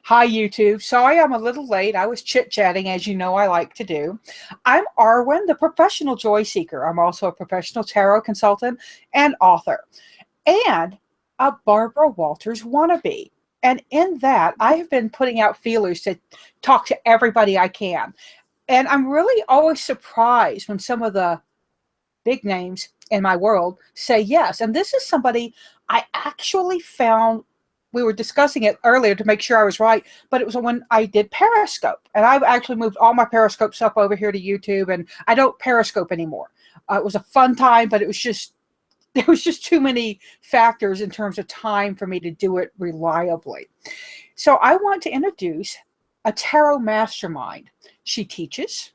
Hi, YouTube. Sorry I'm a little late. I was chit-chatting, as you know I like to do. I'm Arwen, the professional joy seeker. I'm also a professional tarot consultant and author, and a Barbara Walters wannabe. And in that, I have been putting out feelers to talk to everybody I can. And I'm really always surprised when some of the big names in my world say yes. And this is somebody I actually found. We were discussing it earlier to make sure I was right, but it was when I did Periscope. And I've actually moved all my Periscopes up over here to YouTube, and I don't Periscope anymore. It was a fun time, but it was just there was just too many factors in terms of time for me to do it reliably. So I want to introduce a tarot mastermind. She teaches.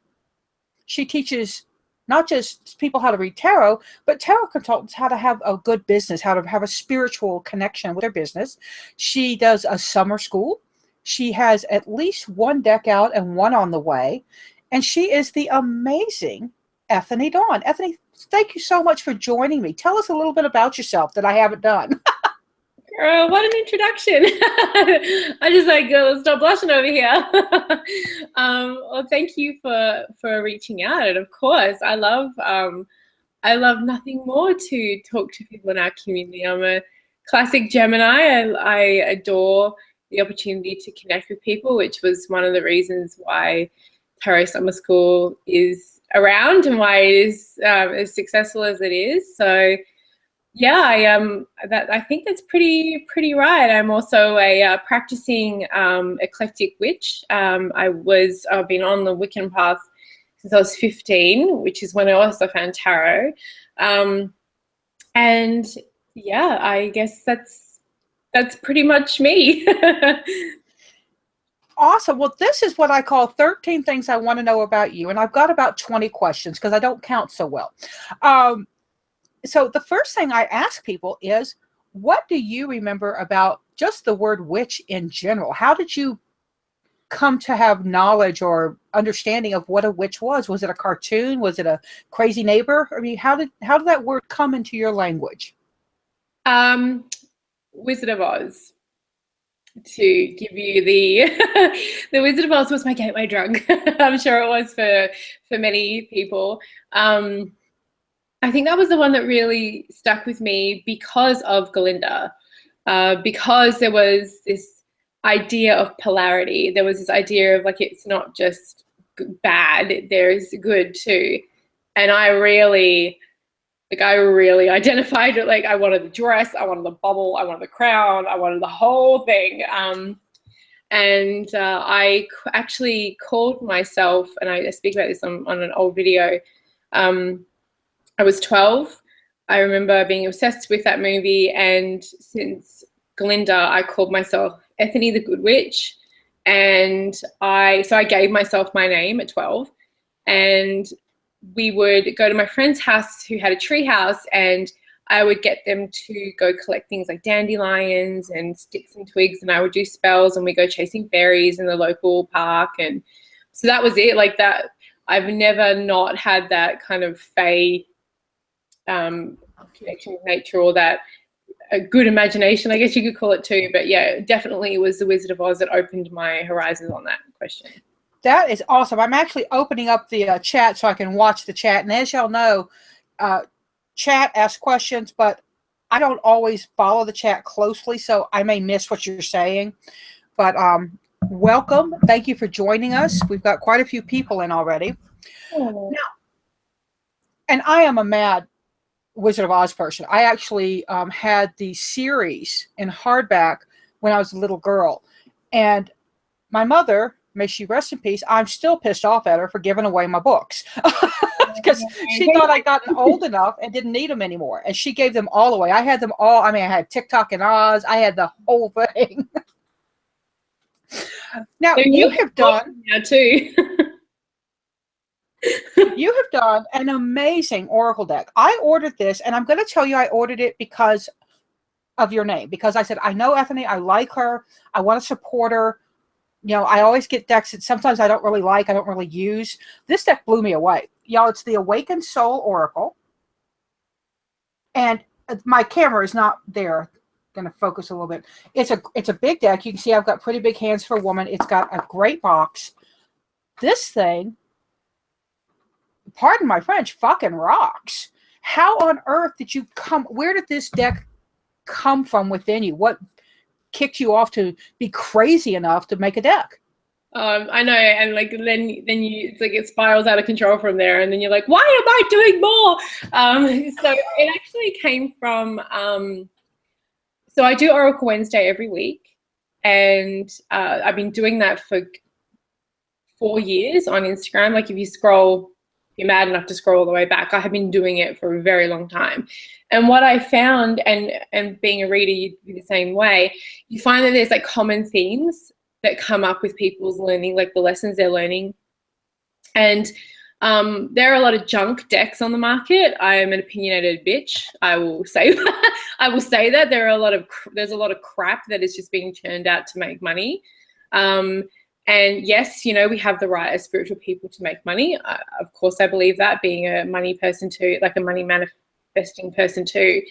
She teaches not just people how to read tarot, but tarot consultants how to have a good business, how to have a spiritual connection with their business. She does a summer school. She has at least one deck out and one on the way. And she is the amazing Ethony Dawn. Ethony, thank you so much for joining me. Tell us a little bit about yourself that I haven't done. Girl, what an introduction. I just stop blushing over here. Well, thank you for reaching out. And of course, I love nothing more to talk to people in our community. I'm a classic Gemini. I adore the opportunity to connect with people, which was one of the reasons why Tarot Summer School is around and why it is as successful as it is. So yeah, I think that's pretty right. I'm also a practicing eclectic witch. I've been on the Wiccan path since I was 15, which is when I also found tarot. And yeah, I guess that's pretty much me. Awesome. Well, this is what I call 13 things I want to know about you. And I've got about 20 questions because I don't count so well. So the first thing I ask people is, what do you remember about just the word witch in general? How did you come to have knowledge or understanding of what a witch was? Was it a cartoon? Was it a crazy neighbor? I mean, how did that word come into your language? Wizard of Oz. To give you the the Wizard of Oz was my gateway drug. I'm sure it was for many people. I think that was the one that really stuck with me because of Galinda, because there was this idea of polarity. There was this idea of it's not just bad, there's good too. And I really identified it. I wanted the dress, I wanted the bubble, I wanted the crown, I wanted the whole thing. And I actually called myself, and I speak about this on an old video. I was 12. I remember being obsessed with that movie, and since Glinda, I called myself Ethony the Good Witch, and I gave myself my name at 12, and we would go to my friend's house who had a tree house, and I would get them to go collect things like dandelions and sticks and twigs, and I would do spells, and we go chasing fairies in the local park. And so that was it. Like that, I've never not had that kind of fae connection with nature, or that a good imagination, I guess you could call it too. But yeah, definitely it was the Wizard of Oz that opened my horizons on that question. That is awesome. I'm actually opening up the chat so I can watch the chat. And as y'all know, chat asks questions, but I don't always follow the chat closely, so I may miss what you're saying. But welcome. Thank you for joining us. We've got quite a few people in already. Oh. Now, and I am a mad Wizard of Oz person. I actually had the series in hardback when I was a little girl. And my mother, may she rest in peace, I'm still pissed off at her for giving away my books. Because she thought I'd gotten old enough and didn't need them anymore. And she gave them all away. I had them all. I mean, I had TikTok and Oz. I had the whole thing. Now, you have done... Now too. You have done an amazing Oracle deck. I ordered this, and I'm going to tell you I ordered it because of your name. Because I said, I know Ethony. I like her. I want to support her. You know, I always get decks that sometimes I don't really like, I don't really use. This deck blew me away. Y'all, it's the Awakened Soul Oracle. And my camera is not there. going to focus a little bit. It's a big deck. You can see I've got pretty big hands for a woman. It's got a great box. This thing, pardon my French, fucking rocks. How on earth did you where did this deck come from within you? What kicked you off to be crazy enough to make a deck? I know, and like then you, it's like it spirals out of control from there, and then you're like, why am I doing more? So it actually came from so I do Oracle Wednesday every week, and I've been doing that for 4 years on Instagram. Like if you scroll, you're mad enough to scroll all the way back, I have been doing it for a very long time. And what I found, and being a reader, you'd be the same way, you find that there's like common themes that come up with people's learning, like the lessons they're learning. And there are a lot of junk decks on the market. I am an opinionated bitch. I will say I will say that there's a lot of crap that is just being churned out to make money. And yes, you know, we have the right as spiritual people to make money. Of course, I believe that, being a money person too, like a money manifesting person too.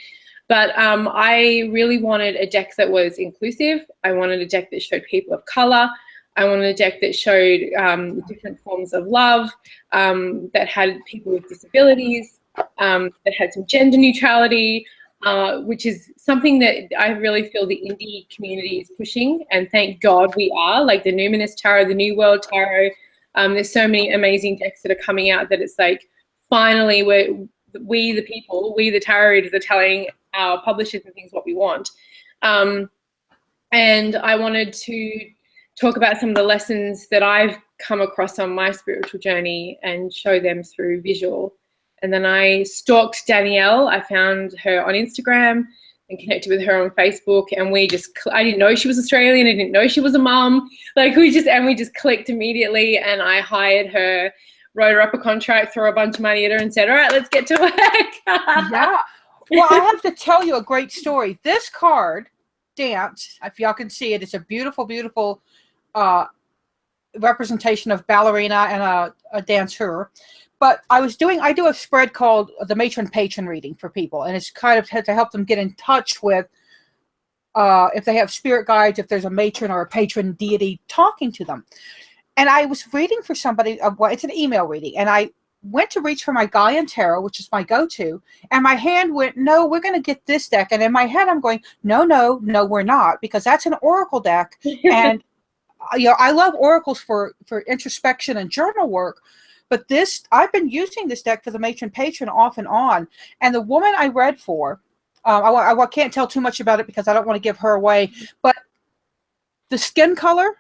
But I really wanted a deck that was inclusive. I wanted a deck that showed people of color. I wanted a deck that showed different forms of love, that had people with disabilities, that had some gender neutrality, which is something that I really feel the indie community is pushing, and thank God we are. Like the Numinous Tarot, the New World Tarot, there's so many amazing decks that are coming out that it's like finally we the people, we the tarot readers are telling our publishers and things what we want. And I wanted to talk about some of the lessons that I've come across on my spiritual journey and show them through visual. And then I stalked Danielle. I found her on Instagram and connected with her on Facebook. And I didn't know she was Australian. I didn't know she was a mum. Like we just clicked immediately, and I hired her, wrote her up a contract, threw a bunch of money at her and said, all right, let's get to work. Yeah. Well, I have to tell you a great story. This card, Dance, if y'all can see it, it's a beautiful, beautiful representation of ballerina and a dancer. But I do a spread called the Matron Patron reading for people, and it's kind of to help them get in touch with if they have spirit guides, if there's a matron or a patron deity talking to them. And I was reading for somebody, it's an email reading, and I went to reach for my Gaian Tarot, which is my go-to, and my hand went, no, we're going to get this deck. And in my head, I'm going, no, we're not, because that's an oracle deck. And you know, I love oracles for introspection and journal work, but I've been using this deck for the Matron Patron off and on. And the woman I read for, I can't tell too much about it because I don't want to give her away, but the skin color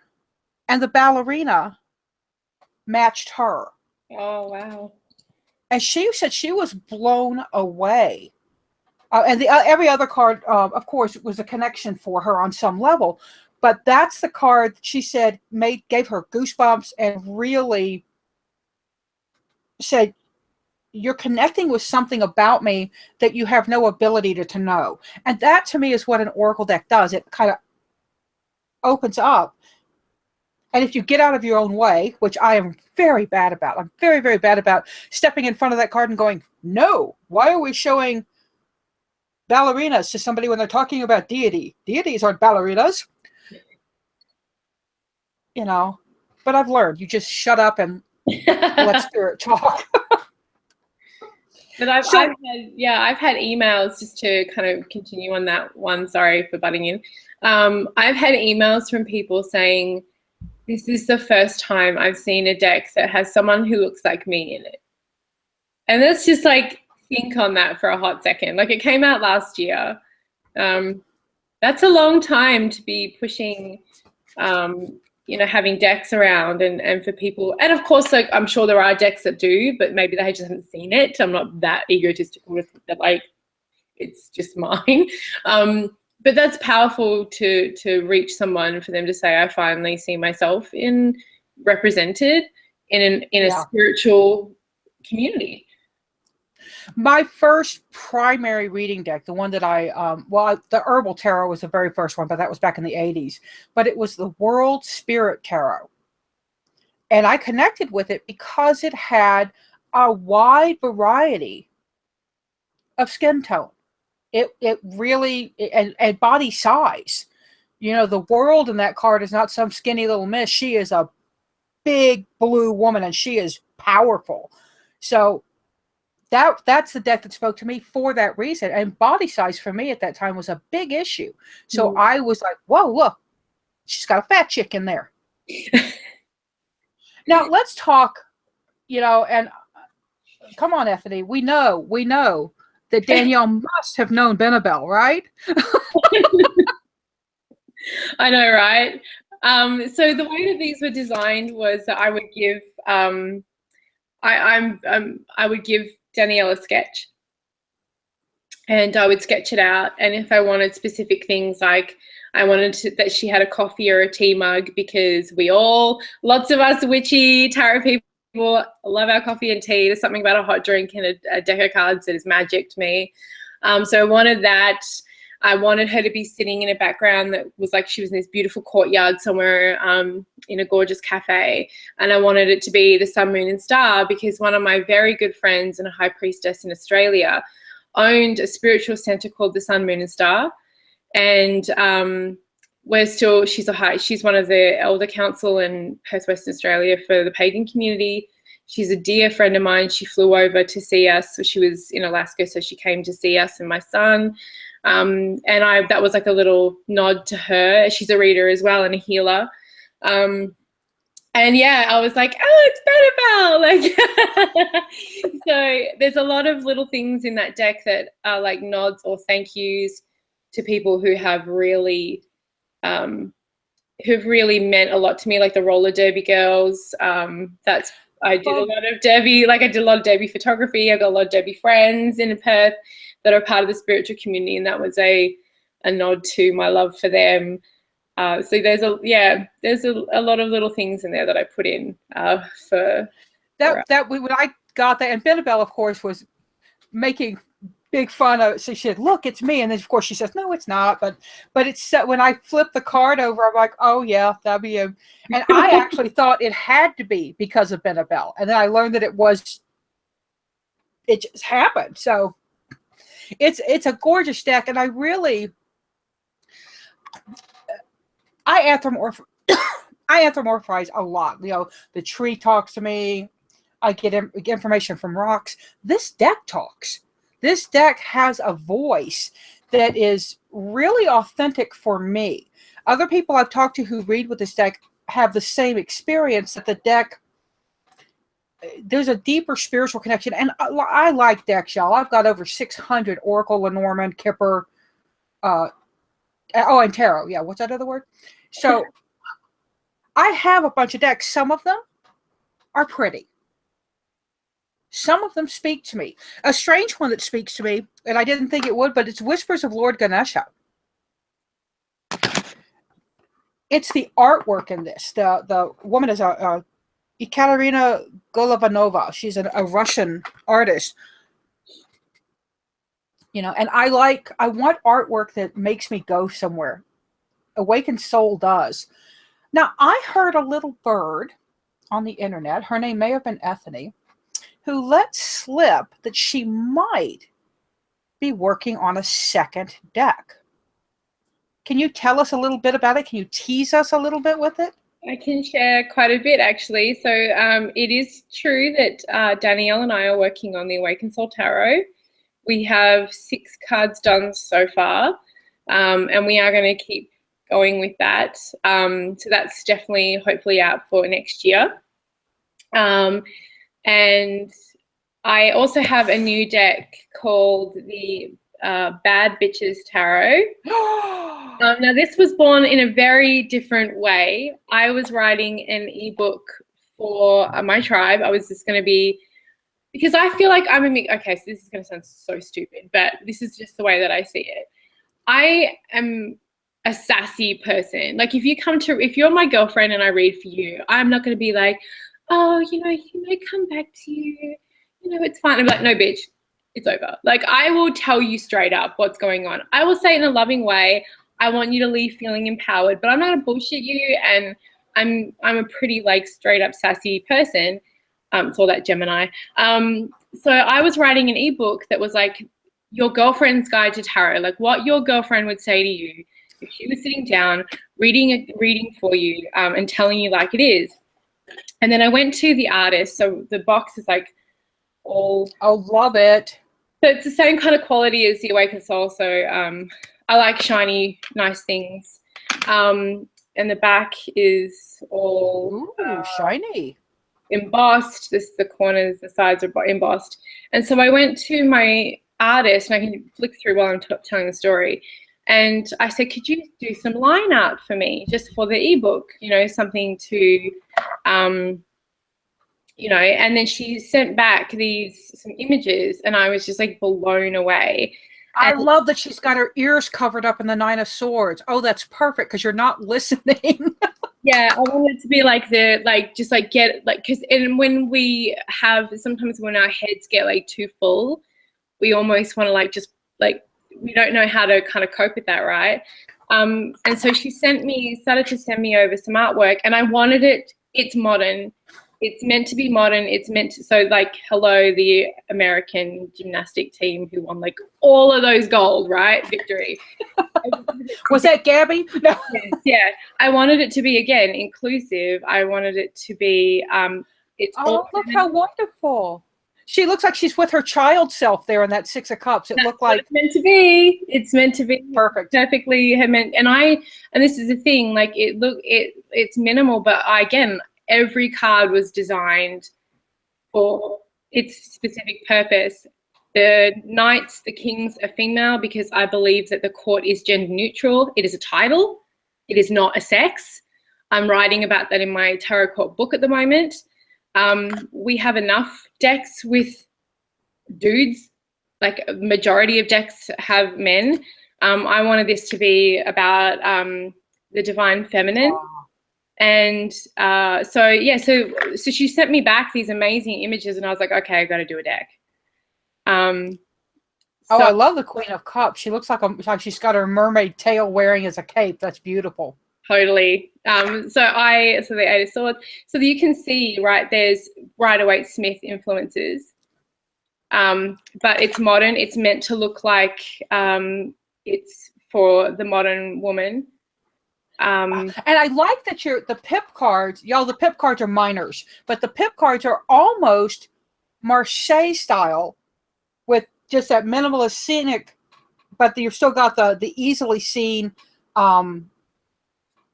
and the ballerina matched her. Oh, wow. And she said she was blown away. And every other card, of course, was a connection for her on some level. But that's the card she said gave her goosebumps and really said, you're connecting with something about me that you have no ability to know. And that, to me, is what an oracle deck does. It kind of opens up. And if you get out of your own way, which I am very bad about, I'm very, very bad about stepping in front of that card and going, no, why are we showing ballerinas to somebody when they're talking about deity? Deities aren't ballerinas. You know, but I've learned, you just shut up and let spirit talk. But I've had emails, just to kind of continue on that one. Sorry for butting in. I've had emails from people saying, this is the first time I've seen a deck that has someone who looks like me in it. And let's just like think on that for a hot second. Like it came out last year. That's a long time to be pushing, you know, having decks around and for people. And of course, like I'm sure there are decks that do, but maybe they just haven't seen it. I'm not that egotistical to think that like it's just mine. But that's powerful to reach someone, for them to say, I finally see myself represented in a spiritual community. My first primary reading deck, the one that the Herbal Tarot was the very first one, but that was back in the 80s. But it was the World Spirit Tarot. And I connected with it because it had a wide variety of skin tone. It really, and body size. You know, the world in that card is not some skinny little miss. She is a big blue woman, and she is powerful. So that's the deck that spoke to me for that reason. And body size for me at that time was a big issue. So I was like, whoa, look, she's got a fat chick in there. Now let's talk, you know, and come on, Ethony, we know that Danielle must have known Benabel, right? I know, right? So the way that these were designed was that I would give I would give Danielle a sketch, and I would sketch it out. And if I wanted specific things, like I wanted that she had a coffee or a tea mug, because lots of us witchy tarot people love our coffee and tea. There's something about a hot drink and a deck of cards that is magic to me. So I wanted that. I wanted her to be sitting in a background that was like she was in this beautiful courtyard somewhere in a gorgeous cafe. And I wanted it to be the sun, moon, and star, because one of my very good friends and a high priestess in Australia owned a spiritual center called the Sun, Moon, and Star. And she's one of the elder council in Perth, Western Australia for the pagan community. She's a dear friend of mine. She flew over to see us. So she was in Alaska, so she came to see us and my son. And that was like a little nod to her. She's a reader as well and a healer. And yeah, I was like, oh, it's Benabel. So there's a lot of little things in that deck that are like nods or thank yous to people who have really meant a lot to me, like the roller derby girls. I did a lot of derby photography. I got a lot of derby friends in Perth that are part of the spiritual community, and that was a nod to my love for them. So there's a lot of little things in there that I put in when I got that. And Benabel, of course, was making big fun of it. So she said, look, it's me. And then of course she says, no, it's not. But it's when I flip the card over, I'm like, oh yeah, that'd be him. And I actually thought it had to be because of Benabel. And then I learned that it just happened. So it's a gorgeous deck. And I anthropomorphize a lot. You know, the tree talks to me. I get information from rocks. This deck talks. This deck has a voice that is really authentic for me. Other people I've talked to who read with this deck have the same experience, that the deck, there's a deeper spiritual connection. And I like decks, y'all. I've got over 600 Oracle, Lenormand, Kipper, and Tarot. Yeah, what's that other word? So I have a bunch of decks. Some of them are pretty. Some of them speak to me. A strange one that speaks to me, and I didn't think it would, but it's Whispers of Lord Ganesha. It's the artwork in this. The woman is Ekaterina Golovanova. She's a Russian artist. You know, and I want artwork that makes me go somewhere. Awakened Soul does. Now, I heard a little bird on the internet, her name may have been Ethony, who let slip that she might be working on a second deck. Can you tell us a little bit about it? Can you tease us a little bit with it? I can share quite a bit, actually. So it is true that Danielle and I are working on the Awakened Soul Tarot. We have 6 cards done so far, and we are going to keep going with that. So that's definitely hopefully out for next year. And I also have a new deck called the Bad Bitches Tarot. Now, this was born in a very different way. I was writing an ebook for my tribe. I was just going to be, because I feel like I'm okay, so this is going to sound so stupid, but this is just the way that I see it. I am a sassy person. Like if you're my girlfriend and I read for you, I'm not going to be like, oh, he may come back to you. It's fine. I'm like, no, bitch, it's over. Like I will tell you straight up what's going on. I will say in a loving way, I want you to leave feeling empowered, but I'm not going to bullshit you. And I'm a pretty like straight up sassy person. It's all that Gemini. So I was writing an ebook that was like your girlfriend's guide to tarot, like what your girlfriend would say to you if she was sitting down reading for you, and telling you like it is. And then I went to the artist. So the box is like all. Oh, love it. So it's the same kind of quality as the Awakened Soul. So I like shiny, nice things. And the back is all shiny. Embossed. The corners, the sides are embossed. And so I went to my artist, and I can flick through while I'm telling the story. And I said, could you do some line art for me just for the ebook, you know, something to, you know, and then she sent back some images, and I was just like blown away. I love that she's got her ears covered up in the Nine of Swords. Oh, that's perfect because you're not listening. Yeah, I wanted to be like because when we have, sometimes when our heads get like too full, we almost want to like just like, we don't know how to kind of cope with that, right? And so she started to send me over some artwork, and I wanted it. It's modern. It's meant to be modern. It's meant to, so like, hello, the American gymnastic team who won like all of those gold, right? Victory. Was that Gabby? No. Yes, yeah. I wanted it to be, again, inclusive. I wanted it to be, look how wonderful. She looks like she's with her child self there in that Six of Cups. It looked like it's meant to be. It's meant to be perfect. Perfectly meant. And this is the thing, like it's minimal, but again, every card was designed for its specific purpose. The knights, the kings are female because I believe that the court is gender neutral. It is a title. It is not a sex. I'm writing about that in my tarot court book at the moment. We have enough decks with dudes, like a majority of decks have men. I wanted this to be about the divine feminine. Wow. And so she sent me back these amazing images, and I was like, okay, I got to do a deck. I love the Queen of Cups. She looks like she's got her mermaid tail wearing as a cape. That's beautiful. Totally. So the Eight of Swords. So you can see, right, there's Rider-Waite-Smith influences. But it's modern. It's meant to look like it's for the modern woman. And I like that the pip cards, y'all, the pip cards are minors, but the pip cards are almost Marseille style with just that minimalist scenic, but you've still got the easily seen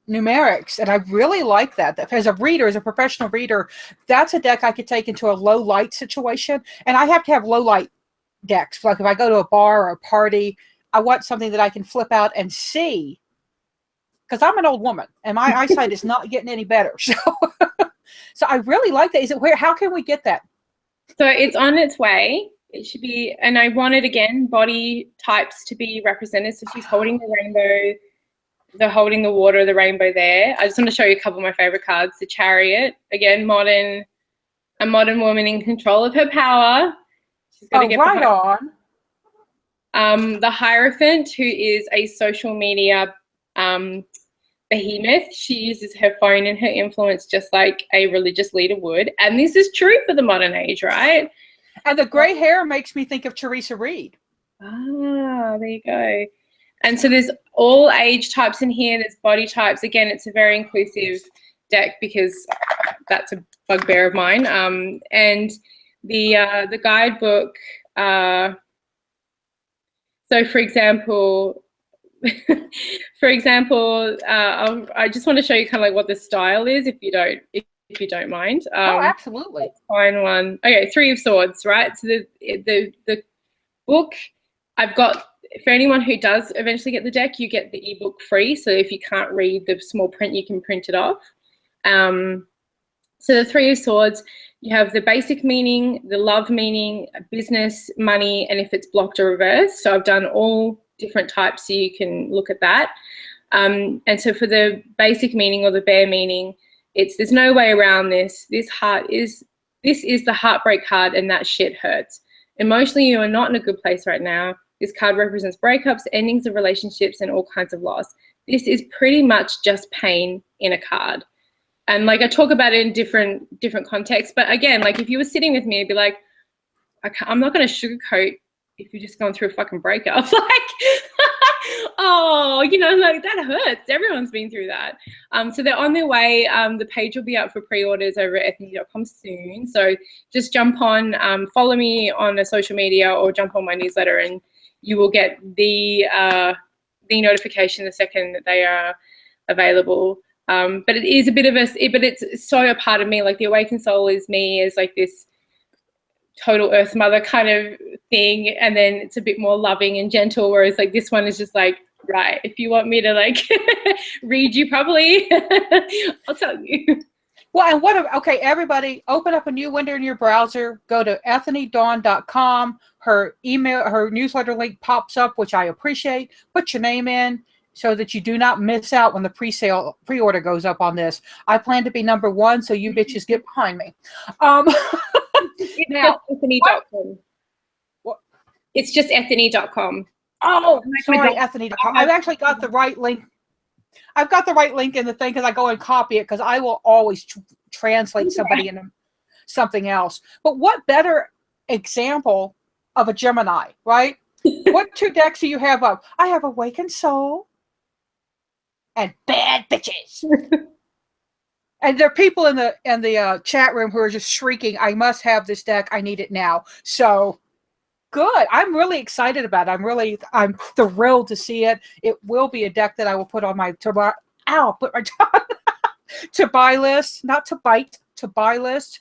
numerics, and I really like that. As a reader, as a professional reader, that's a deck I could take into a low light situation, and I have to have low light decks. Like if I go to a bar or a party, I want something that I can flip out and see, because I'm an old woman and my eyesight is not getting any better. So I really like that. How can we get that? So it's on its way. It should be, and I wanted, again, body types to be represented. So she's holding the rainbow, they're holding the water, the rainbow there. I just want to show you a couple of my favorite cards. The Chariot, again, a modern woman in control of her power. She's got to get right on. The Hierophant, who is a social media behemoth. She uses her phone and her influence just like a religious leader would. And this is true for the modern age, right? And the gray hair makes me think of Teresa Reed. Ah, there you go. And so there's all age types in here. There's body types. Again, it's a very inclusive deck because that's a bugbear of mine. And the guidebook. So, for example, I just want to show you kind of like what the style is, if you don't mind. Absolutely. Let's find one. Okay, Three of Swords, right? So the book I've got. For anyone who does eventually get the deck, you get the ebook free. So if you can't read the small print, you can print it off. So the Three of Swords, you have the basic meaning, the love meaning, business, money, and if it's blocked or reversed. So I've done all different types so you can look at that. And so for the basic meaning or the bare meaning, there's no way around this. This is the heartbreak card, and that shit hurts. Emotionally, you are not in a good place right now. This card represents breakups, endings of relationships, and all kinds of loss. This is pretty much just pain in a card. And like I talk about it in different contexts, but again, like if you were sitting with me, I'd be like, I'm not going to sugarcoat if you're just going through a fucking breakup, like, oh, you know, like that hurts. Everyone's been through that. So they're on their way. The page will be up for pre-orders over at ethony.com soon. So just jump on, follow me on a social media or jump on my newsletter, and you will get the notification the second that they are available. But it is a bit of but it's so a part of me. Like the Awakened Soul is me, as like this total Earth Mother kind of thing, and then it's a bit more loving and gentle, whereas like this one is just like, right, if you want me to like read you properly, I'll tell you. Well, and okay, everybody, open up a new window in your browser, go to ethonydawn.com. Her email, her newsletter link pops up, which I appreciate. Put your name in so that you do not miss out when the pre-order goes up on this. I plan to be number 1, so you bitches get behind me. Now, Ethony.com. What? It's just Ethony.com. Oh, sorry, Ethony.com. I've actually got the right link. I've got the right link in the thing because I go and copy it because I will always translate somebody into something else. But what better example of a Gemini, right? What 2 decks do you have up? I have Awakened Soul and Bad Bitches. And there are people in the chat room who are just shrieking, I must have this deck. I need it now. So good. I'm really excited about it. I'm thrilled to see it. It will be a deck that I will put on my to buy list, not to bite, to buy list.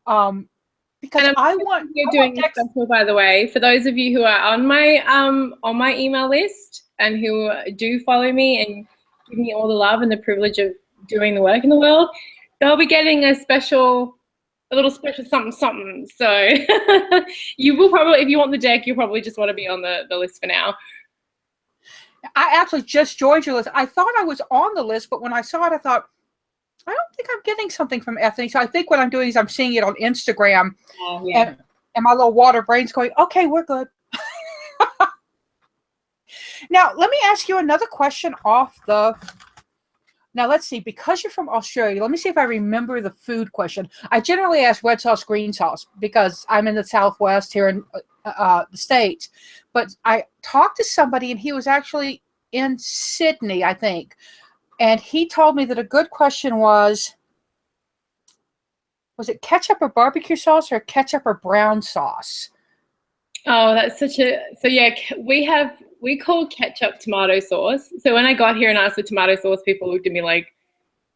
Because I want. You're doing Exsample, by the way, for those of you who are on my email list and who do follow me and give me all the love and the privilege of doing the work in the world, they'll be getting a little special something. So you will probably, if you want the deck, you probably just want to be on the list for now. I actually just joined your list. I thought I was on the list, but when I saw it, I thought, I don't think I'm getting something from Ethony. So I think what I'm doing is I'm seeing it on Instagram. Oh, yeah. And my little water brain's going, okay, we're good. Now, let me ask you another question Now, let's see, because you're from Australia, let me see if I remember the food question. I generally ask red sauce, green sauce, because I'm in the Southwest here in the States. But I talked to somebody, and he was actually in Sydney, I think. And he told me that a good question was it ketchup or barbecue sauce or ketchup or brown sauce? Oh, that's so yeah, we call ketchup tomato sauce. So when I got here and asked for tomato sauce, people looked at me like,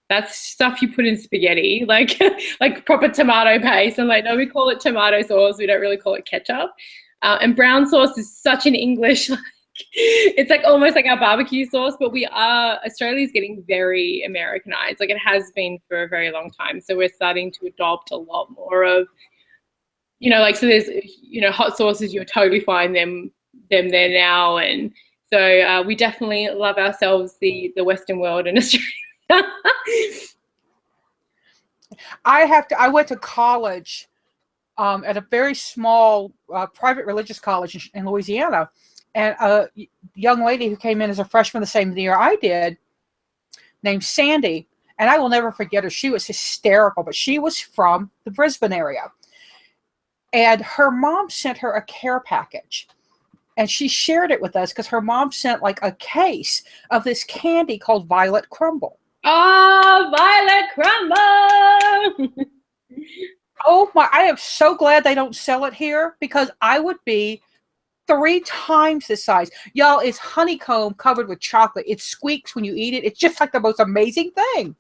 that's stuff you put in spaghetti, like like proper tomato paste. I'm like, no, we call it tomato sauce. We don't really call it ketchup. And brown sauce is such an English, like, it's like almost like our barbecue sauce, but Australia's getting very Americanized. Like it has been for a very long time. So we're starting to adopt a lot more of, you know, like, so there's, you know, hot sauces, you'll totally find them there now. And so we definitely love ourselves the Western world in Australia. I went to college at a very small private religious college in Louisiana, and a young lady who came in as a freshman the same year I did, named Sandy, and I will never forget her. She was hysterical, but she was from the Brisbane area, and her mom sent her a care package. And she shared it with us because her mom sent like a case of this candy called Violet Crumble. Oh, Violet Crumble! Oh my, I am so glad they don't sell it here, because I would be 3 times this size. Y'all, it's honeycomb covered with chocolate. It squeaks when you eat it. It's just like the most amazing thing.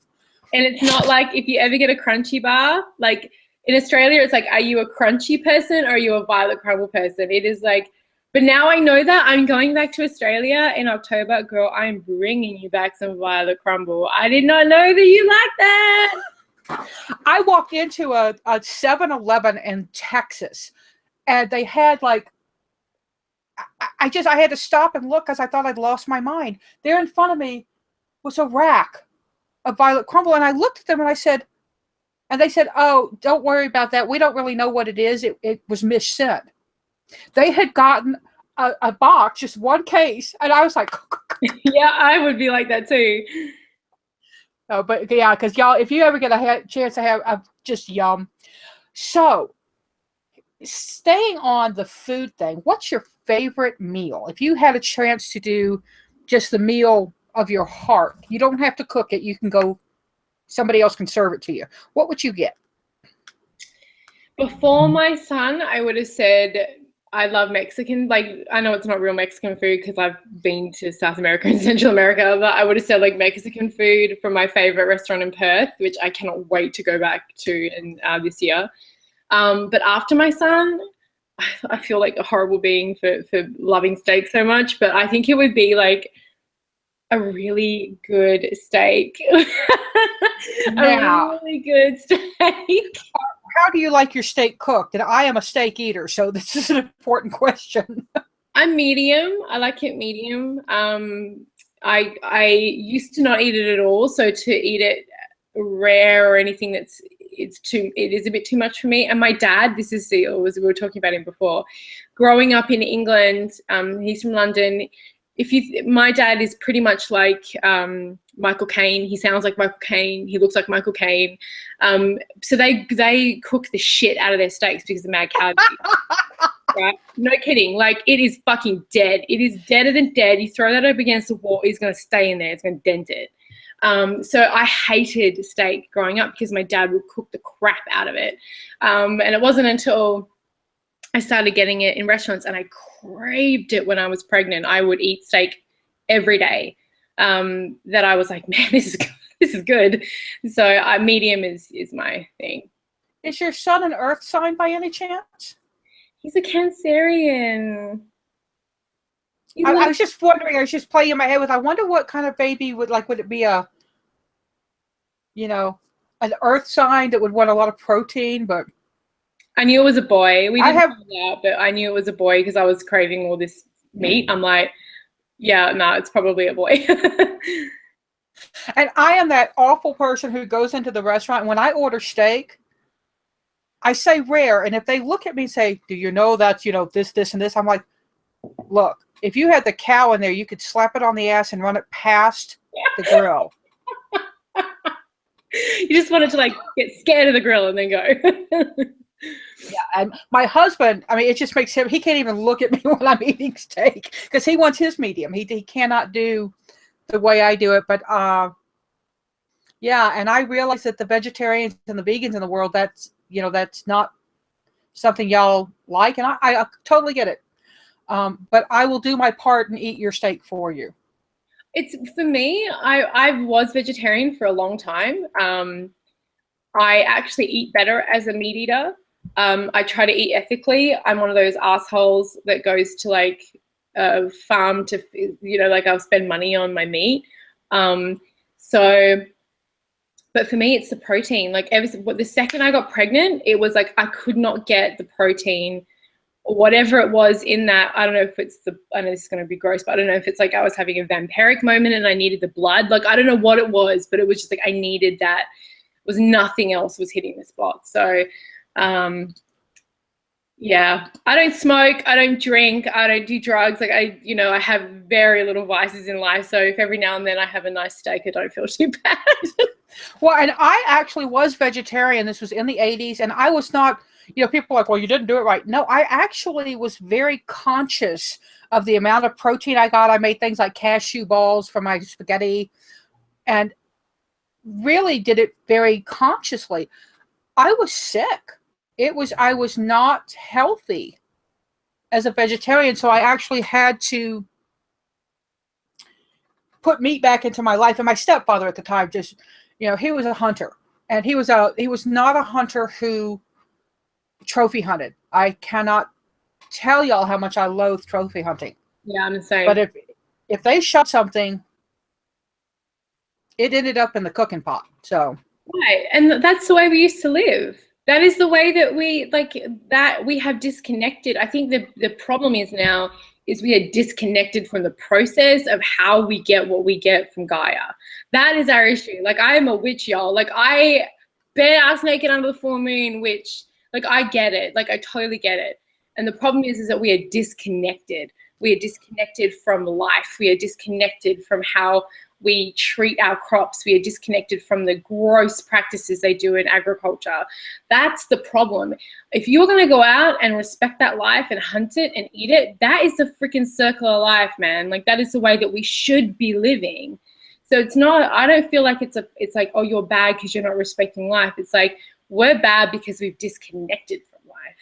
And it's not like if you ever get a crunchy bar, like in Australia, it's like, are you a crunchy person or are you a Violet Crumble person? It is like, but now I know that I'm going back to Australia in October. Girl, I'm bringing you back some Violet Crumble. I did not know that you like that. I walked into a 7-Eleven in Texas, and they had like, I had to stop and look because I thought I'd lost my mind. There in front of me was a rack of Violet Crumble, and I looked at them and I said, and they said, oh, don't worry about that. We don't really know what it is. It was missent. They had gotten a box, just one case, and I was like, yeah, I would be like that too. Oh, but yeah, because y'all, if you ever get a chance to have just yum. So Staying on the food thing, what's your favorite meal? If you had a chance to do just the meal of your heart, you don't have to cook it. You can go, somebody else can serve it to you. What would you get? Before my son, I would have said I love Mexican. Like, I know it's not real Mexican food because I've been to South America and Central America, but I would have said like Mexican food from my favorite restaurant in Perth, which I cannot wait to go back to in this year. But after my son, I feel like a horrible being for loving steak so much, but I think it would be like a really good steak. Now, A really good steak. how do you like your steak cooked? And I am a steak eater, so this is an important question. I'm medium. I like it medium. I used to not eat it at all, so to eat it rare or anything it is a bit too much for me. And my dad, this is we were talking about him before, growing up in England, he's from London. My dad is pretty much like Michael Caine. He sounds like Michael Caine. He looks like Michael Caine. So they cook the shit out of their steaks because of mad cow. Right? No kidding. Like, it is fucking dead. It is deader than dead. You throw that up against the wall, it's going to stay in there. It's going to dent it. So I hated steak growing up because my dad would cook the crap out of it. And it wasn't until I started getting it in restaurants and I craved it when I was pregnant. I would eat steak every day. That I was like, man, this is good. So medium is my thing. Is your son an earth sign by any chance? He's a Cancerian. I was just wondering, I was just playing in my head with, I wonder what kind of baby would it be an earth sign that would want a lot of protein, but I knew it was a boy. We didn't find out, but I knew it was a boy because I was craving all this meat. I'm like, yeah, no, it's probably a boy. And I am that awful person who goes into the restaurant, and when I order steak, I say rare, and if they look at me and say, do you know that's, this, and this, I'm like, look, if you had the cow in there, you could slap it on the ass and run it past the grill. You just wanted to get scared of the grill and then go. Yeah, and my husband, it just makes him, he can't even look at me when I'm eating steak because he wants his medium. He cannot do the way I do it. But yeah, and I realize that the vegetarians and the vegans in the world, that's not something y'all like, and I totally get it. But I will do my part and eat your steak for you. It's for me, I was vegetarian for a long time. I actually eat better as a meat eater. I try to eat ethically. I'm one of those assholes that goes to a farm to, I'll spend money on my meat. But for me, it's the protein. The second I got pregnant, it was like I could not get the protein, whatever it was in that. I don't know if it's I know this is going to be gross, but I don't know if it's I was having a vampiric moment and I needed the blood. I don't know what it was, but it was just I needed that. It was nothing else was hitting the spot. So, yeah, I don't smoke, I don't drink, I don't do drugs. I have very little vices in life. So if every now and then I have a nice steak, I don't feel too bad. Well, and I actually was vegetarian. This was in the 80s, and I was not, people are like, well, you didn't do it right. No, I actually was very conscious of the amount of protein I got. I made things like cashew balls for my spaghetti and really did it very consciously. I was sick. I was not healthy as a vegetarian, so I actually had to put meat back into my life. And my stepfather at the time just, he was a hunter, and he was not a hunter who trophy hunted. I cannot tell y'all how much I loathe trophy hunting. Yeah, I'm the same. But if they shot something, it ended up in the cooking pot. So right, and that's the way we used to live. That is the way that we have disconnected. I think the problem is now is we are disconnected from the process of how we get what we get from Gaia. That is our issue. I am a witch, y'all. I bare ass naked under the full moon witch. I get it. I totally get it. And the problem is that we are disconnected. We are disconnected from life. We are disconnected from how we treat our crops. We are disconnected from the gross practices they do in agriculture. That's the problem. If you're going to go out and respect that life and hunt it and eat it, that is the freaking circle of life, man. Like, that is the way that we should be living. So it's not, I don't feel like it's like, oh, you're bad because you're not respecting life. It's like, we're bad because we've disconnected from life,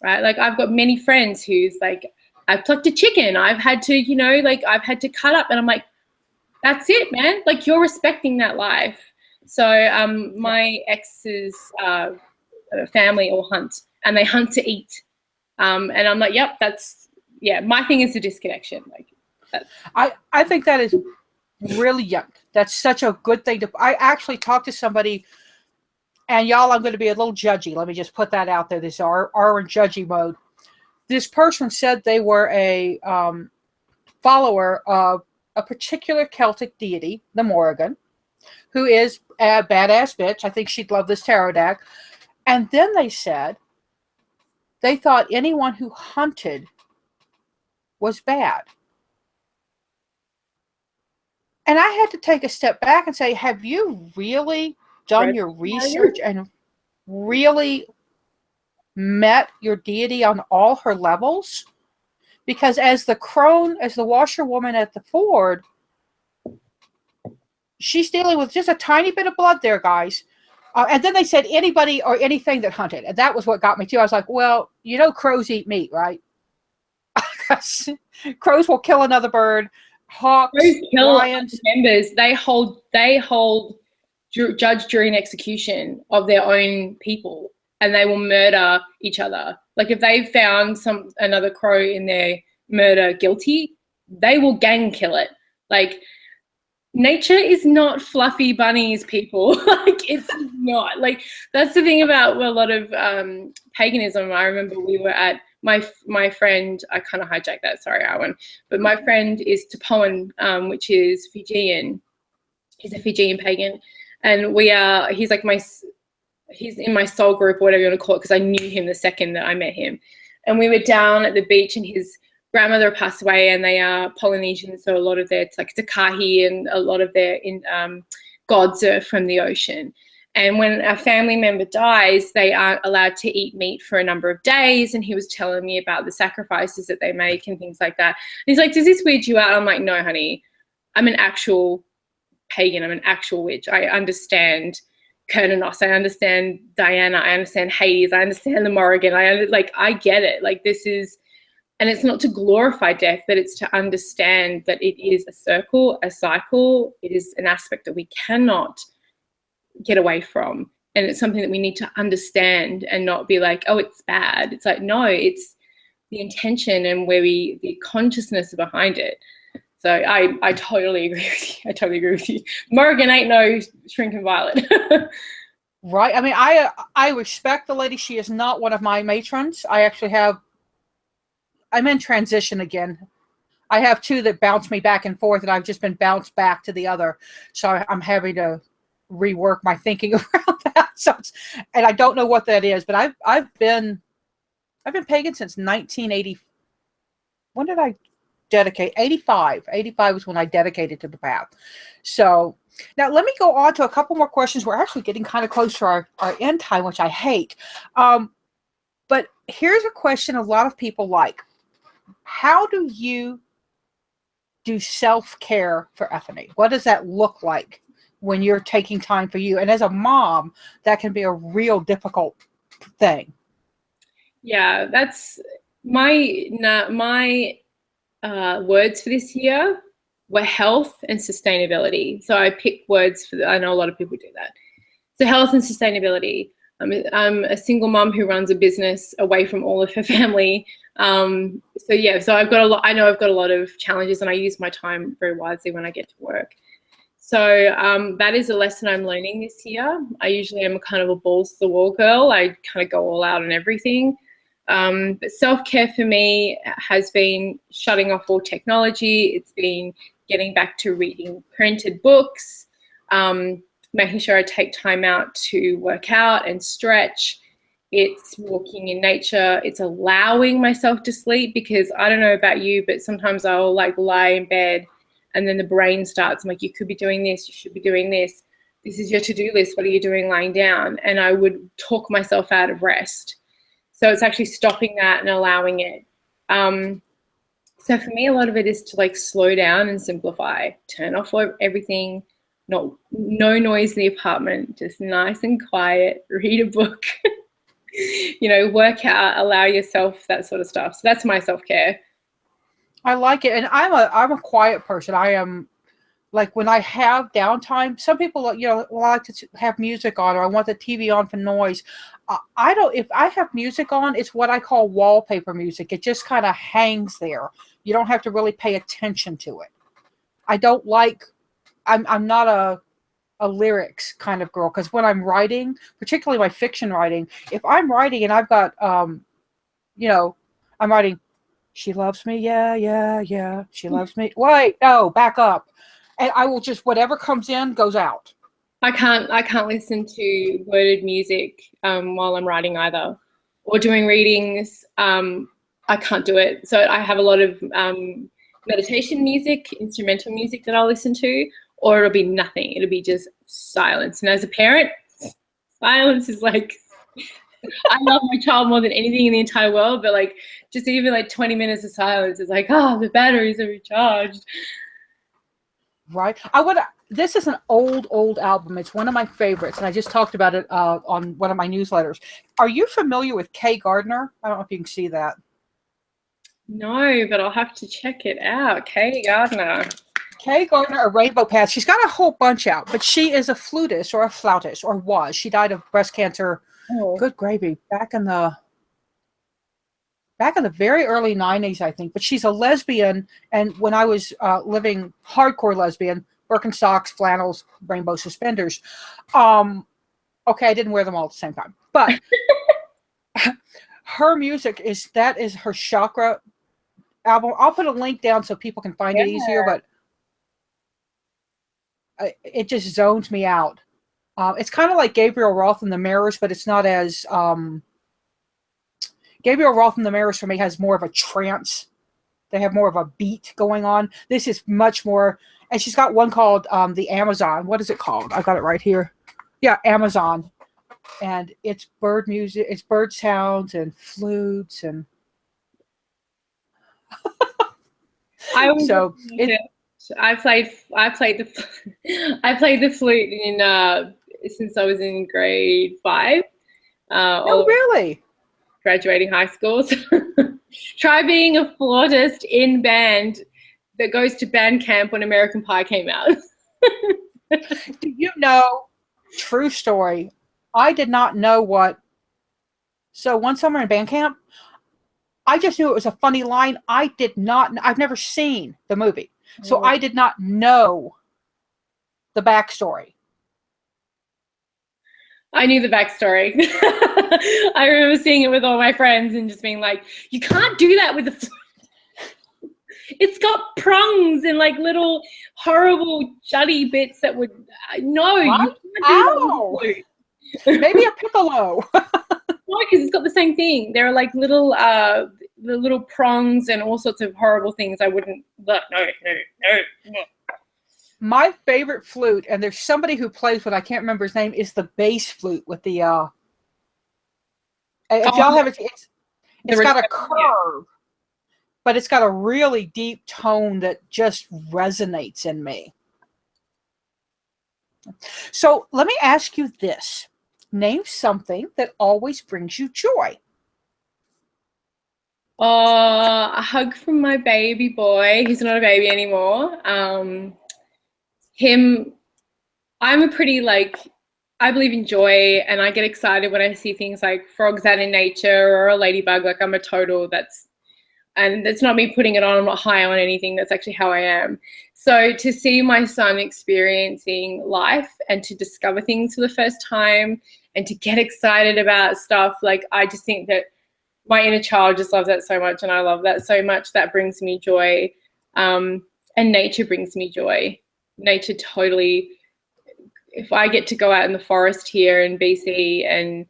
right? Like, I've got many friends who's like, I've plucked a chicken. I've had to, you know, like, I've had to cut up, and I'm like, that's it, man. Like, you're respecting that life. So my ex's family all hunt, and they hunt to eat. And I'm like, yep, that's, yeah, my thing is the disconnection. Like, that. I think that is really young. That's such a good thing to, I actually talked to somebody, and y'all, I'm going to be a little judgy. Let me just put that out there. This Arwen judgy mode. This person said they were a follower of a particular Celtic deity, the Morrigan, who is a badass bitch. I think she'd love this tarot deck. And then they said they thought anyone who hunted was bad. And I had to take a step back and say, have you really done your research and really met your deity on all her levels? Because as the crone, as the washerwoman at the ford, she's dealing with just a tiny bit of blood there, guys. And then they said anybody or anything that hunted. And that was what got me too. I was like, well, you know, crows eat meat, right? Crows will kill another bird. Hawks, crows kill lions. Members. They hold judge, jury, and execution of their own people. And they will murder each other. Like, if they found another crow in their murder guilty, they will gang kill it. Like, nature is not fluffy bunnies, people. Like, it's not. Like, that's the thing about a lot of paganism. I remember we were at my friend. I kind of hijacked that. Sorry, Arwen. But my friend is Tapoan, which is Fijian. He's a Fijian pagan, and he's like he's in my soul group, or whatever you want to call it, because I knew him the second that I met him. And we were down at the beach, and his grandmother passed away, and they are Polynesian, so a lot of it's like Takahi, and a lot of their gods are from the ocean. And when a family member dies, they aren't allowed to eat meat for a number of days. And he was telling me about the sacrifices that they make and things like that. And he's like, does this weird you out? I'm like, no, honey, I'm an actual pagan. I'm an actual witch. I understand Kernanos, I understand Diana, I understand Hades, I understand the Morrigan, I get it. Like, this is, and it's not to glorify death, but it's to understand that it is a circle, a cycle. It is an aspect that we cannot get away from, and it's something that we need to understand and not be like, oh, it's bad. It's like, no, it's the intention and the consciousness behind it. So I totally agree with you. I totally agree with you. Morrigan ain't no shrinking violet. Right. I mean, I respect the lady. She is not one of my matrons. I'm in transition again. I have two that bounce me back and forth, and I've just been bounced back to the other. So I'm having to rework my thinking around that. So and I don't know what that is, but I've been pagan since 1980. When did I dedicate? 85 was when I dedicated to the path. So now let me go on to a couple more questions. We're actually getting kind of close to our end time, which I hate. But here's a question a lot of people like. How do you do self-care for Ethony? What does that look like when you're taking time for you? And as a mom, that can be a real difficult thing. Yeah, that's my words for this year were health and sustainability. So I picked words I know a lot of people do that. So health and sustainability. I'm a single mom who runs a business away from all of her family. So I've got a lot. I know I've got a lot of challenges, and I use my time very wisely when I get to work. So that is a lesson I'm learning this year. I usually am kind of a balls to the wall girl. I kind of go all out on everything. But self-care for me has been shutting off all technology. It's been getting back to reading printed books, making sure I take time out to work out and stretch. It's walking in nature. It's allowing myself to sleep, because I don't know about you, but sometimes I'll like lie in bed And then the brain starts, I'm like, you could be doing this, you should be doing this. This is your to-do list. What are you doing lying down? And I would talk myself out of rest. So it's actually stopping that and allowing it. So for me, a lot of it is to like slow down and simplify, turn off everything, no noise in the apartment, just nice and quiet, read a book, you know, work out, allow yourself that sort of stuff. So that's my self-care. I like it. And I'm a quiet person. I am, like, when I have downtime, some people, you know, like to have music on, or I want the TV on for noise. I don't, if I have music on, it's what I call wallpaper music. It just kind of hangs there. You don't have to really pay attention to it. I don't like, I'm not a lyrics kind of girl, because when I'm writing, particularly my fiction writing, if I'm writing and I've got, you know, I'm writing, she loves me, yeah, yeah, yeah, she loves me. Wait, no, back up. And I will just, whatever comes in goes out. I can't listen to worded music while I'm writing either, or doing readings. I can't do it. So I have a lot of meditation music, instrumental music that I'll listen to, or it'll be nothing. It'll be just silence. And as a parent, silence is like, I love my child more than anything in the entire world, but like just even like 20 minutes of silence is like, oh, the batteries are recharged. Right. This is an old album. It's one of my favorites, and I just talked about it on one of my newsletters. Are you familiar with Kay Gardner? I don't know if you can see that. No, but I'll have to check it out. Kay Gardner. Kay Gardner, a Rainbow Path. She's got a whole bunch out, but she is a flutist or a flautist, or was. She died of breast cancer. Oh. Good gravy. Back in the very early 90s, I think. But she's a lesbian, and when I was living, hardcore lesbian, Birkenstocks, flannels, rainbow suspenders. Okay, I didn't wear them all at the same time. But her music is her chakra album. I'll put a link down so people can find it easier, but it just zones me out. It's kind of like Gabriel Roth and the Mirrors, but it's not as... Gabriel Roth and the Mirrors for me has more of a trance. They have more of a beat going on. This is much more... And she's got one called the Amazon. What is it called? I got it right here. Yeah, Amazon. And it's bird music. It's bird sounds and flutes and... I played the flute in since I was in grade 5. Oh, really? Graduating high school. So try being a flautist in band that goes to band camp when American Pie came out. Do you know, true story, I did not know what... So one summer in band camp, I just knew it was a funny line. I've never seen the movie. So I did not know the backstory. I knew the backstory. I remember seeing it with all my friends and just being like, you can't do that with the flute. It's got prongs and like little horrible jutty bits that would... No, you can't do that with the flute. Maybe a piccolo. No, because it's got the same thing. There are like little the little prongs and all sorts of horrible things. I wouldn't... No. My favorite flute, and there's somebody who plays what I can't remember his name, is the bass flute with the... if y'all have it, it's got a curve, but it's got a really deep tone that just resonates in me. So let me ask you this. Name something that always brings you joy. A hug from my baby boy. He's not a baby anymore. I'm a pretty, like, I believe in joy, and I get excited when I see things like frogs out in nature or a ladybug. Like, I'm a total, and it's not me putting it on. I'm not high on anything. That's actually how I am. So to see my son experiencing life and to discover things for the first time and to get excited about stuff, like, I just think that my inner child just loves that so much, and I love that so much. That brings me joy. And nature brings me joy. Nature totally... If I get to go out in the forest here in BC and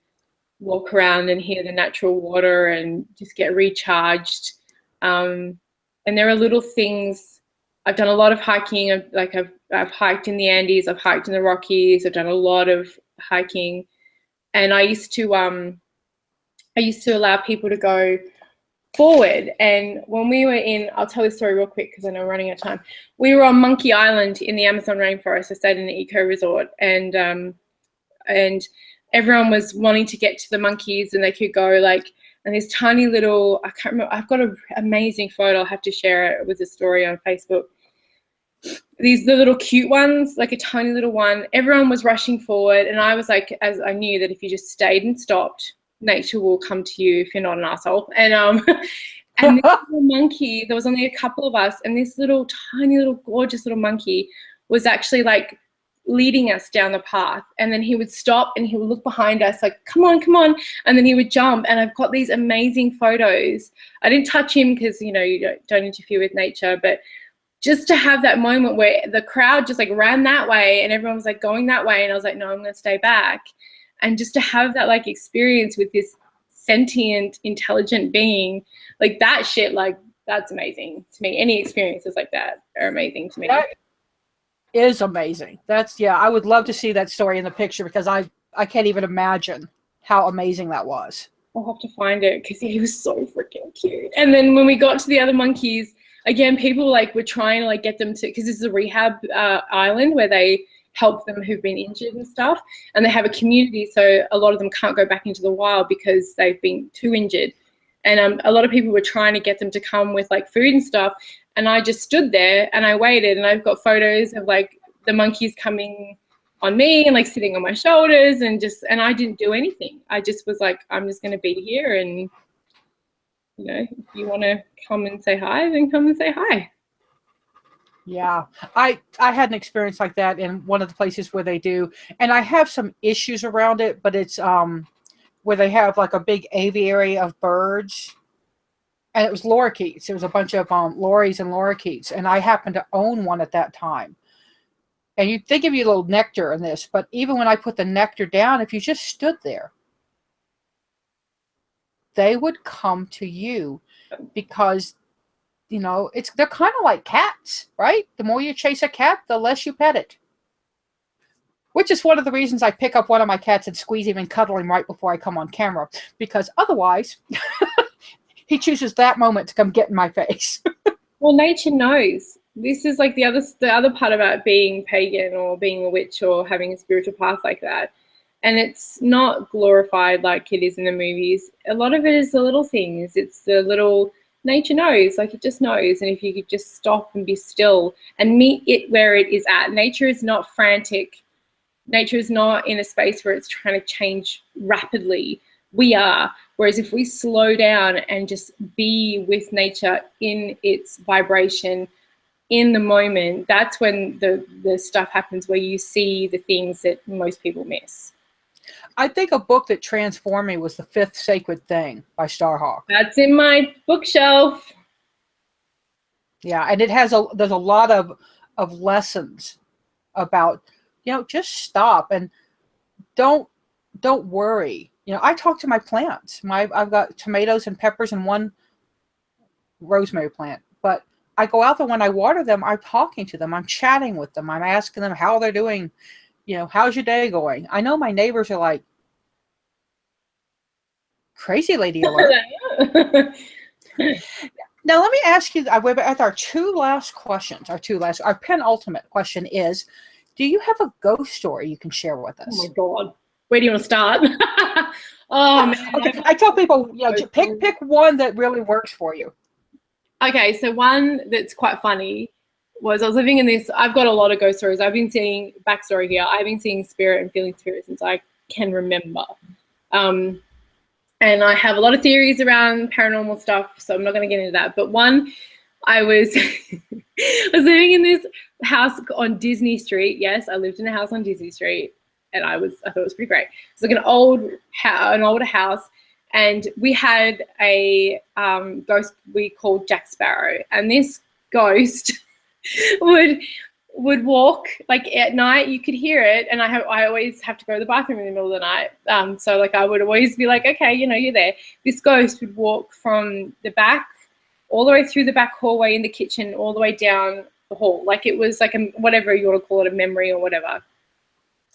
walk around and hear the natural water and just get recharged, and there are little things I've done a lot of hiking. I've hiked in the Andes. I've hiked in the Rockies. I've done a lot of hiking, and I used to allow people to go forward. And when we were in, I'll tell this story real quick because I know we're running out of time. We were on Monkey Island in the Amazon rainforest. I stayed in an eco resort, and everyone was wanting to get to the monkeys, and they could go like, and this tiny little, I can't remember, I've got an amazing photo. I'll have to share it with a story on Facebook. The little cute ones, like a tiny little one, everyone was rushing forward. And I was like, as I knew that if you just stayed and stopped, nature will come to you if you're not an asshole. And and this little monkey, there was only a couple of us, and this little tiny little gorgeous little monkey was actually like leading us down the path. And then he would stop and he would look behind us like, come on, come on. And then he would jump. And I've got these amazing photos. I didn't touch him because, you know, you don't interfere with nature, but just to have that moment where the crowd just like ran that way and everyone was like going that way. And I was like, no, I'm going to stay back. And just to have that like experience with this sentient, intelligent being, like that shit, like that's amazing to me. Any experiences like that are amazing to me. That is amazing. That's, yeah, I would love to see that story in the picture because I can't even imagine how amazing that was. I'll have to find it because he was so freaking cute. And then when we got to the other monkeys, again, people like were trying to like get them to, because this is a rehab island where they help them who've been injured and stuff, and they have a community, so a lot of them can't go back into the wild because they've been too injured. And a lot of people were trying to get them to come with like food and stuff, and I just stood there and I waited, and I've got photos of like the monkeys coming on me and like sitting on my shoulders, and I didn't do anything. I just was like, I'm just going to be here, and you know, if you want to come and say hi, then come and say hi. Yeah, I had an experience like that in one of the places where they do, and I have some issues around it, but it's where they have like a big aviary of birds, and it was lorikeets. It was a bunch of lories and lorikeets, and I happened to own one at that time. And you'd think of you a little nectar in this, but even when I put the nectar down, if you just stood there, they would come to you because, you know, they're kind of like cats, right? The more you chase a cat, the less you pet it. Which is one of the reasons I pick up one of my cats and squeeze him and cuddle him right before I come on camera. Because otherwise, he chooses that moment to come get in my face. Well, nature knows. This is like the other part about being pagan or being a witch or having a spiritual path like that. And it's not glorified like it is in the movies. A lot of it is the little things. It's the little, nature knows, like it just knows. And if you could just stop and be still and meet it where it is at. Nature is not frantic. Nature is not in a space where it's trying to change rapidly. We are. Whereas if we slow down and just be with nature in its vibration, in the moment, that's when the stuff happens where you see the things that most people miss. I think a book that transformed me was The Fifth Sacred Thing by Starhawk. That's in my bookshelf. Yeah, and there's a lot of lessons about, you know, just stop and don't worry. You know, I talk to my plants. I've got tomatoes and peppers and one rosemary plant, but I go out there when I water them, I'm talking to them, I'm chatting with them, I'm asking them how they're doing. You know, how's your day going? I know my neighbors are like, crazy lady alert. Now, let me ask you, at our two last questions, our penultimate question is, do you have a ghost story you can share with us? Oh my God. Where do you want to start? Oh, man. Okay. I tell people, you know, pick one that really works for you. Okay, so one that's quite funny was I was living in this, I've got a lot of ghost stories. I've been seeing, backstory here, I've been seeing spirit and feeling spirit since I can remember. And I have a lot of theories around paranormal stuff, so I'm not going to get into that. But one, I was I was living in this house on Disney Street. Yes, I lived in a house on Disney Street, and I thought it was pretty great. It's like an older house, and we had a ghost we called Jack Sparrow, and this ghost would walk like at night. You could hear it, and I always have to go to the bathroom in the middle of the night. So like I would always be like, okay, you know, you're there. This ghost would walk from the back all the way through the back hallway in the kitchen, all the way down the hall. Like it was like a, whatever you want to call it, a memory or whatever.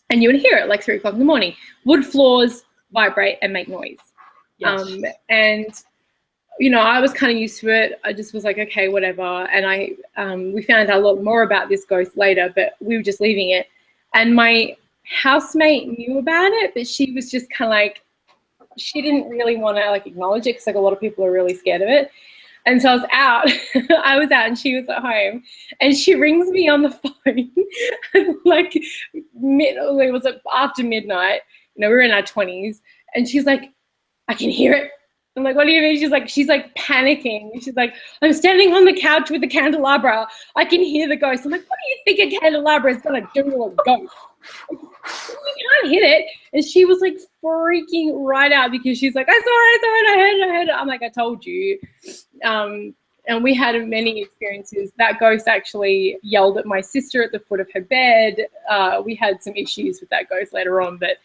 And you would hear it like 3 o'clock in the morning. Wood floors vibrate and make noise. Yes. And you know, I was kind of used to it. I just was like, okay, whatever. And we found out a lot more about this ghost later, but we were just leaving it. And my housemate knew about it, but she was just kind of like, she didn't really want to like acknowledge it because like a lot of people are really scared of it. And so I was out. I was out and she was at home, and she rings me on the phone like it was after midnight. You know, we were in our 20s, and she's like, I can hear it. I'm like, what do you mean? She's like panicking. She's like, I'm standing on the couch with the candelabra. I can hear the ghost. I'm like, what do you think a candelabra is gonna do to a ghost? You can't hit it. And she was like freaking right out because she's like, I saw it, I heard it. I'm like, I told you. And we had many experiences. That ghost actually yelled at my sister at the foot of her bed. We had some issues with that ghost later on, but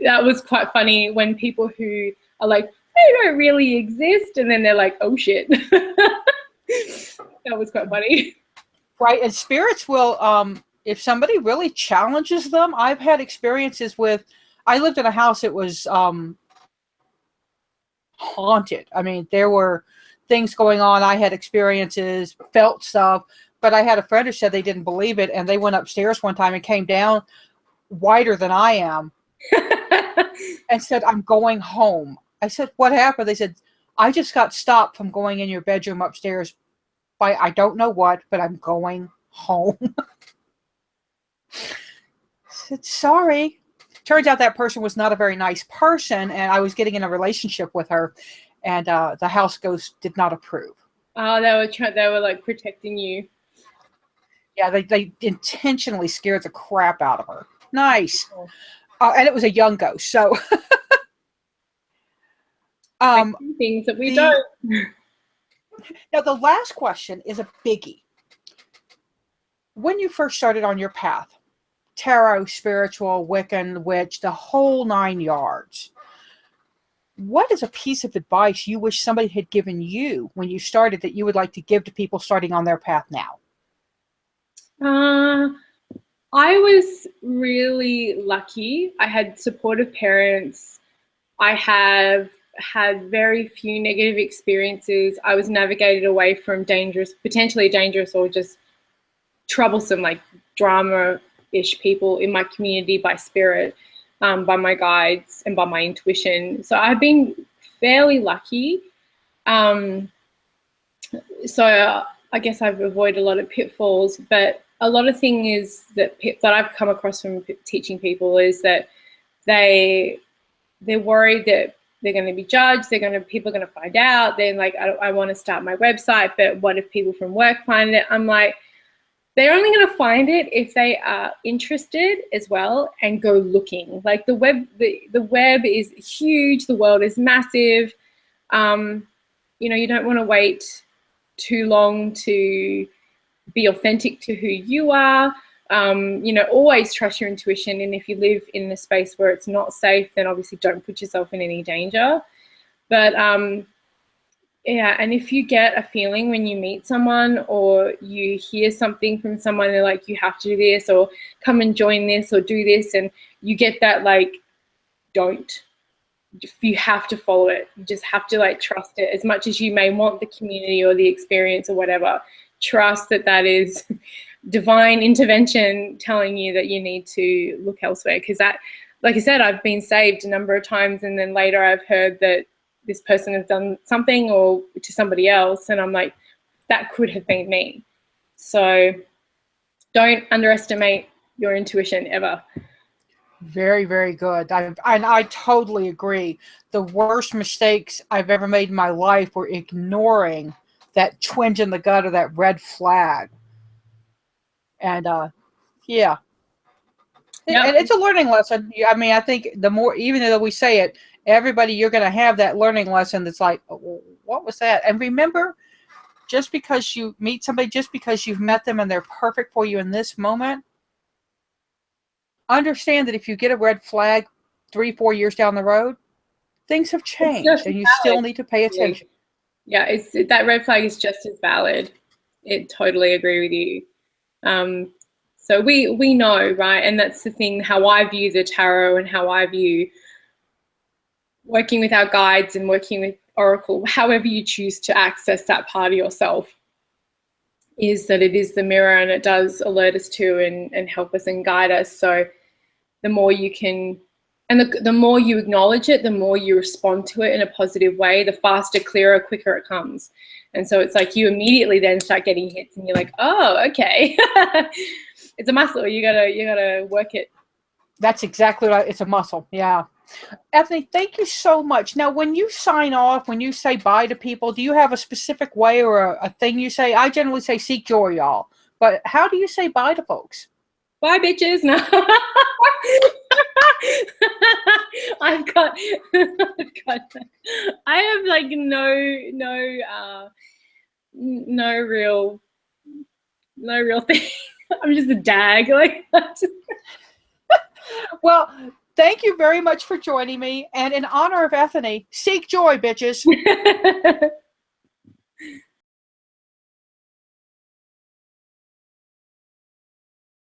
that was quite funny when people who are like, they don't really exist, and then they're like, oh shit. That was quite funny. Right, and spirits will, if somebody really challenges them, I've had experiences with, I lived in a house that was haunted. I mean, there were things going on. I had experiences, felt stuff, but I had a friend who said they didn't believe it, and they went upstairs one time and came down whiter than I am and said, I'm going home. I said, what happened? They said, I just got stopped from going in your bedroom upstairs by I don't know what, but I'm going home. I said, sorry. Turns out that person was not a very nice person, and I was getting in a relationship with her, and the house ghost did not approve. Oh, they were like protecting you. Yeah, they intentionally scared the crap out of her. Nice. And it was a young ghost, so... things that we don't. Now, the last question is a biggie. When you first started on your path, tarot, spiritual, Wiccan, witch, the whole 9 yards, what is a piece of advice you wish somebody had given you when you started that you would like to give to people starting on their path now? I was really lucky. I had supportive parents. I have had very few negative experiences. I was navigated away from potentially dangerous or just troublesome, like drama-ish people in my community by spirit, by my guides and by my intuition. So I've been fairly lucky. So I guess I've avoided a lot of pitfalls, but a lot of things that I've come across from teaching people is that they're worried that they're going to be judged. People are going to find out. Then like, I want to start my website, but what if people from work find it? I'm like, they're only going to find it if they are interested as well and go looking. Like the web is huge. The world is massive. You know, you don't want to wait too long to be authentic to who you are. You know, always trust your intuition. And if you live in a space where it's not safe, then obviously don't put yourself in any danger. But yeah, and if you get a feeling when you meet someone or you hear something from someone, they're like, you have to do this or come and join this or do this, and you get that like, don't. You have to follow it. You just have to like trust it as much as you may want the community or the experience or whatever. Trust that is divine intervention telling you that you need to look elsewhere. Because that, like I said, I've been saved a number of times, and then later I've heard that this person has done something or to somebody else, and I'm like, that could have been me. So don't underestimate your intuition ever. Very, very good. I totally agree. The worst mistakes I've ever made in my life were ignoring that twinge in the gut or that red flag. And yeah. Yep. And it's a learning lesson. I mean, I think the more, even though we say it, everybody, you're going to have that learning lesson that's like, oh, what was that? And remember, just because you meet somebody, just because you've met them and they're perfect for you in this moment, understand that if you get a red flag 3-4 years down the road, things have changed and you still need to pay attention. Yeah, that red flag is just as valid. I totally agree with you. So we know, right? And that's the thing, how I view the tarot and how I view working with our guides and working with Oracle, however you choose to access that part of yourself, is that it is the mirror, and it does alert us to and help us and guide us. So the more you can, and the more you acknowledge it, the more you respond to it in a positive way, the faster, clearer, quicker it comes. And so it's like you immediately then start getting hits and you're like, oh, okay. It's a muscle. You gotta work it. That's exactly right. It's a muscle. Yeah. Ethony, thank you so much. Now, when you sign off, when you say bye to people, do you have a specific way or a thing you say? I generally say seek joy, y'all. But how do you say bye to folks? Bye, bitches. No. I have like no real thing. I'm just a dag. Like, well, thank you very much for joining me. And in honor of Ethony, seek joy, bitches.